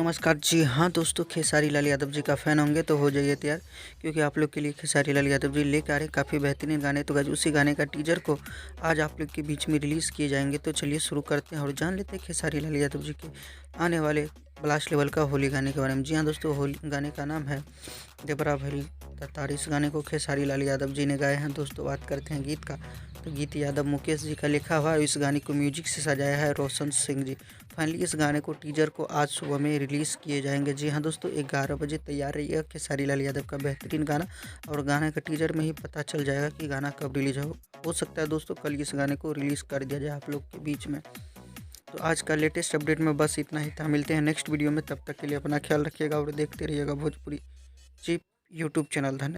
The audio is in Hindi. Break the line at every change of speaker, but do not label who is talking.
नमस्कार। जी हाँ दोस्तों, खेसारी लाल यादव जी का फ़ैन होंगे तो हो जाइए तैयार, क्योंकि आप लोग के लिए खेसारी लाल यादव जी लेकर आ रहे काफ़ी बेहतरीन गाने। तो गाइस उसी गाने का टीजर को आज आप लोग के बीच में रिलीज़ किए जाएंगे। तो चलिए शुरू करते हैं और जान लेते हैं खेसारी लाल यादव जी के आने वाले ब्लास्ट लेवल का होली गाने के बारे में। जी हाँ दोस्तों, होली गाने का नाम है देबरा भरी तार। इस गाने को खेसारी लाल यादव जी ने गाए हैं। दोस्तों बात करते हैं गीत का, तो गीत यादव मुकेश जी का लिखा हुआ है। इस गाने को म्यूजिक से सजाया है रोशन सिंह जी। फाइनली इस गाने को टीजर को आज सुबह में रिलीज़ किए जाएंगे। जी हाँ दोस्तों, 11 बजे तैयार रहिएगा खेसारी लाल यादव का बेहतरीन गाना। और गाने का टीजर में ही पता चल जाएगा कि गाना कब रिलीज हो सकता है दोस्तों कल इस गाने को रिलीज़ कर दिया जाए आप लोग के बीच में। तो आज का लेटेस्ट अपडेट में बस इतना ही था। मिलते हैं नेक्स्ट वीडियो में, तब तक के लिए अपना ख्याल रखिएगा और देखते रहिएगा भोजपुरी चिप यूट्यूब चैनल। धन्यवाद।